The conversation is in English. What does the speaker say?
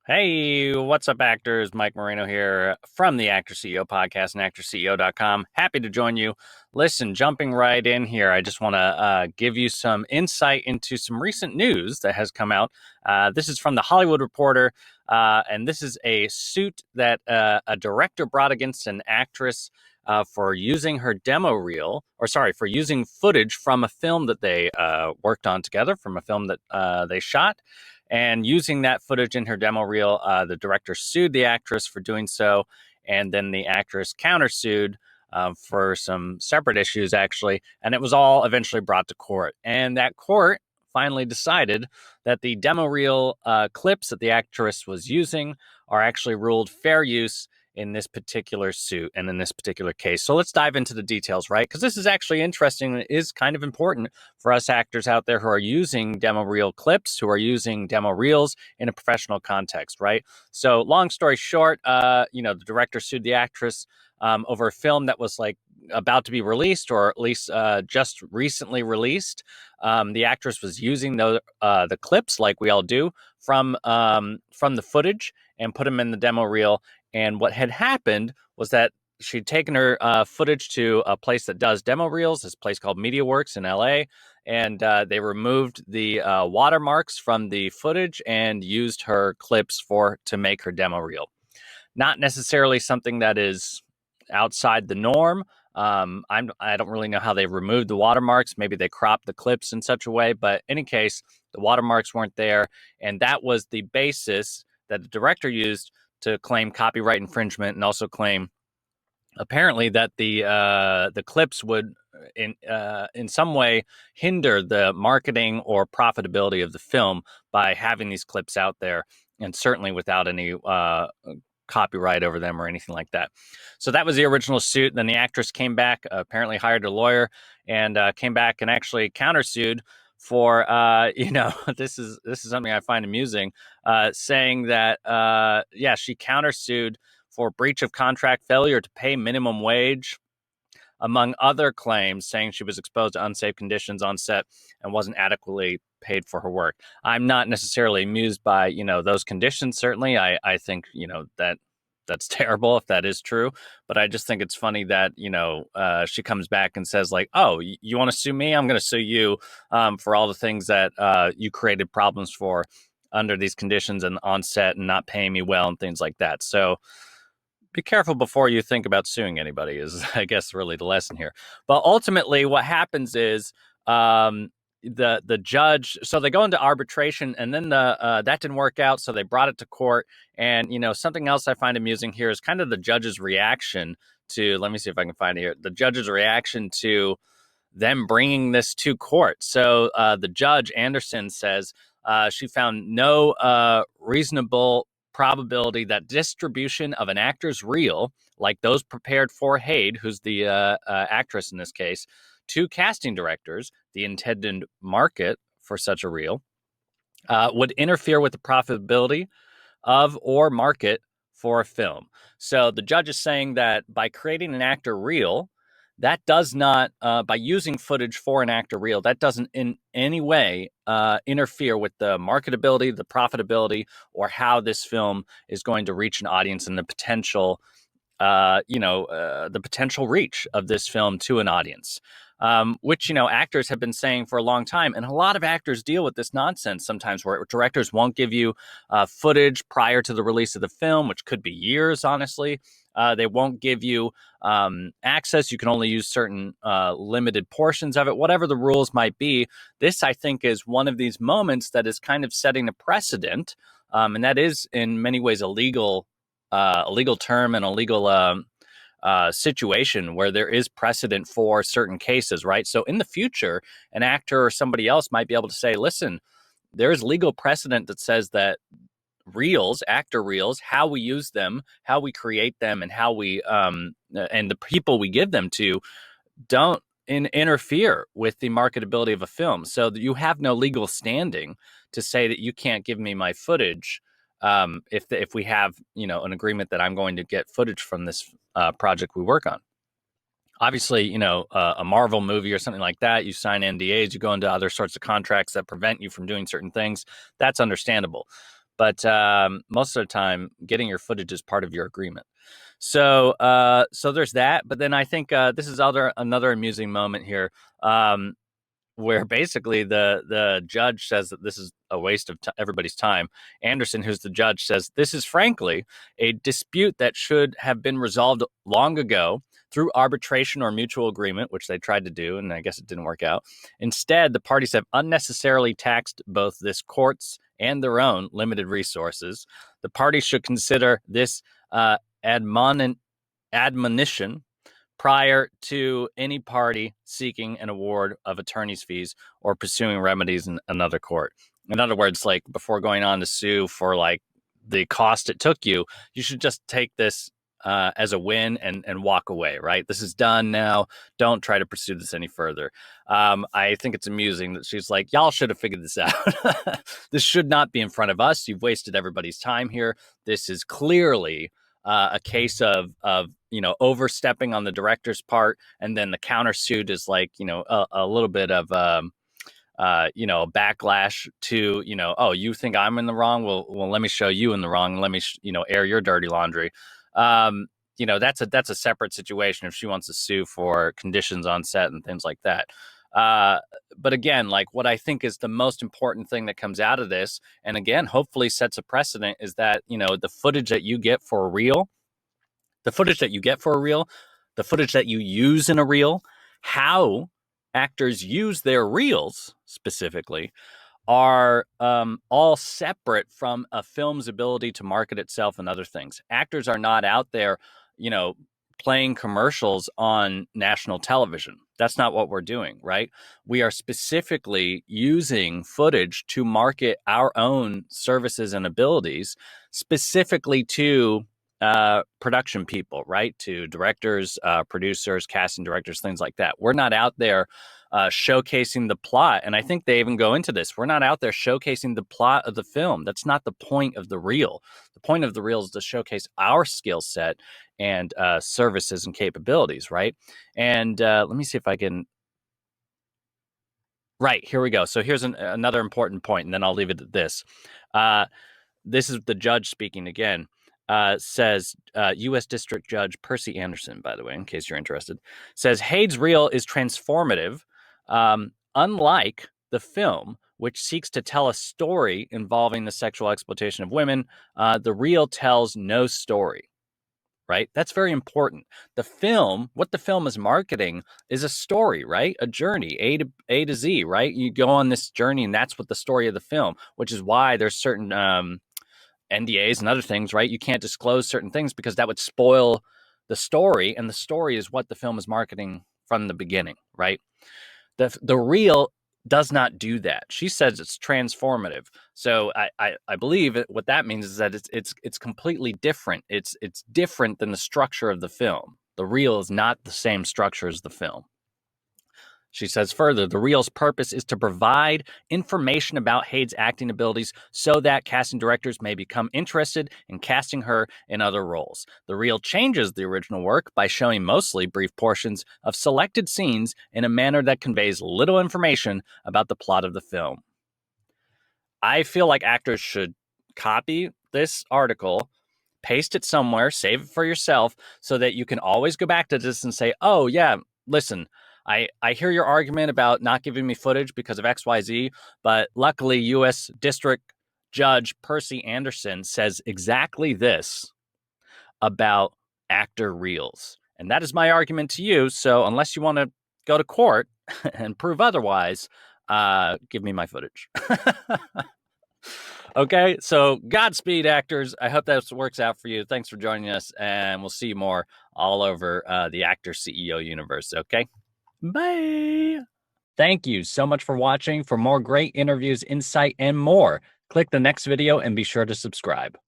Hey, what's up, actors? Mike Moreno here from the Actor CEO podcast and actorceo.com. Happy to join you. Listen, jumping right in here, I just want to give you some insight into some recent news that has come out. This is from the Hollywood Reporter, and this is a suit that a director brought against an actress for using her demo reel, for using footage from a film that they worked on together, from a film that they shot. And using that footage in her demo reel, the director sued the actress for doing so. And then the actress countersued for some separate issues, actually. And it was all eventually brought to court. And that court finally decided that the demo reel clips that the actress was using are actually ruled fair use in this particular suit and in this particular case. So let's dive into the details, right? Because this is actually interesting and it is kind of important for us actors out there who are using demo reel clips, who are using demo reels in a professional context, right? So long story short, the director sued the actress over a film that was like about to be released, or at least just recently released. The actress was using the clips, like we all do, from the footage and put them in the demo reel. And what had happened was that she'd taken her footage to a place that does demo reels, this place called MediaWorks in LA, and they removed the watermarks from the footage and used her clips to make her demo reel. Not necessarily something that is outside the norm. I don't really know how they removed the watermarks. Maybe they cropped the clips in such a way, but in any case, the watermarks weren't there, and that was the basis that the director used to claim copyright infringement and also claim apparently that the clips would in some way hinder the marketing or profitability of the film by having these clips out there, and certainly without any copyright over them or anything like that. So that was the original suit. Then the actress came back, apparently hired a lawyer, and came back and actually countersued for this is something I find amusing, saying that she countersued for breach of contract, failure to pay minimum wage, among other claims, saying she was exposed to unsafe conditions on set and wasn't adequately paid for her work. I'm not necessarily amused by, those conditions. Certainly, I think, that's terrible if that is true. But I just think it's funny that, she comes back and says like, oh, you want to sue me? I'm going to sue you for all the things that you created problems for under these conditions and on set and not paying me well and things like that. So be careful before you think about suing anybody is, I guess, really the lesson here. But ultimately what happens is the judge, so they go into arbitration, and then that didn't work out, so they brought it to court. And something else I find amusing here is kind of the judge's reaction to, let me see if I can find it here, the judge's reaction to them bringing this to court. So the judge, Anderson, says she found no reasonable probability that distribution of an actor's reel, like those prepared for Haid, who's the actress in this case, to casting directors, the intended market for such a reel, would interfere with the profitability of or market for a film. So the judge is saying that by creating an actor reel, that does not, by using footage for an actor reel, that doesn't in any way interfere with the marketability, the profitability, or how this film is going to reach an audience and the potential, the potential reach of this film to an audience. Which, actors have been saying for a long time. And a lot of actors deal with this nonsense sometimes, where directors won't give you footage prior to the release of the film, which could be years, honestly. They won't give you access. You can only use certain limited portions of it, whatever the rules might be. This, I think, is one of these moments that is kind of setting a precedent. And that is in many ways a legal term and a legal situation where there is precedent for certain cases, right? So in the future, an actor or somebody else might be able to say, listen, there is legal precedent that says that reels, actor reels, how we use them, how we create them, and how we and the people we give them to don't interfere with the marketability of a film. So that you have no legal standing to say that you can't give me my footage if we have an agreement that I'm going to get footage from this project we work on. Obviously, a Marvel movie or something like that, you sign NDAs, you go into other sorts of contracts that prevent you from doing certain things. That's understandable. But most of the time, getting your footage is part of your agreement. So so there's that. But then I think this is another amusing moment here. Where basically the judge says that this is a waste of everybody's time. Anderson, who's the judge, says this is frankly a dispute that should have been resolved long ago through arbitration or mutual agreement, which they tried to do, and I guess it didn't work out. Instead, the parties have unnecessarily taxed both this court's and their own limited resources. The parties should consider this admonition prior to any party seeking an award of attorney's fees or pursuing remedies in another court. In other words, like before going on to sue for like the cost it took you, you should just take this as a win and walk away, right? This is done now. Don't try to pursue this any further. I think it's amusing that she's like, y'all should have figured this out. This should not be in front of us. You've wasted everybody's time here. This is clearly a case of overstepping on the director's part, and then the countersuit is like a little bit of backlash to oh, you think I'm in the wrong? Well, let me show you in the wrong. Let me air your dirty laundry. That's a separate situation if she wants to sue for conditions on set and things like that. But again, like what I think is the most important thing that comes out of this, and again, hopefully sets a precedent, is that, the footage that you get for a reel, the footage that you use in a reel, how actors use their reels specifically, are all separate from a film's ability to market itself and other things. Actors are not out there, playing commercials on national television. That's not what we're doing, right? We are specifically using footage to market our own services and abilities, specifically to production people, right? To directors, producers, casting directors, things like that. We're not out there showcasing the plot. And I think they even go into this. We're not out there showcasing the plot of the film. That's not the point of the reel. The point of the reel is to showcase our skill set and services and capabilities, right? And let me see if I can. Right, here we go. So here's another important point, and then I'll leave it at this. This is the judge speaking again. Says U.S. District Judge Percy Anderson, by the way, in case you're interested, says Hade's reel is transformative, unlike the film, which seeks to tell a story involving the sexual exploitation of women. The reel tells no story. Right? That's very important. The film, what the film is marketing, is a story, right? A journey, A to Z, right? You go on this journey, and that's what the story of the film, which is why there's certain NDAs and other things, right? You can't disclose certain things because that would spoil the story, and the story is what the film is marketing from the beginning, right? The reel does not do that. She says it's transformative. So I believe what that means is that it's completely different. It's different than the structure of the film. The reel is not the same structure as the film. She says further, the reel's purpose is to provide information about Hade's acting abilities so that casting directors may become interested in casting her in other roles. The reel changes the original work by showing mostly brief portions of selected scenes in a manner that conveys little information about the plot of the film. I feel like actors should copy this article, paste it somewhere, save it for yourself, so that you can always go back to this and say, oh, yeah, listen, I hear your argument about not giving me footage because of XYZ, but luckily U.S. District Judge Percy Anderson says exactly this about actor reels. And that is my argument to you. So unless you want to go to court and prove otherwise, give me my footage. Okay, so Godspeed, actors. I hope that works out for you. Thanks for joining us, and we'll see you more all over the Actor CEO universe, okay? Bye. Thank you so much for watching. For more great interviews, insight, and more, click the next video and be sure to subscribe.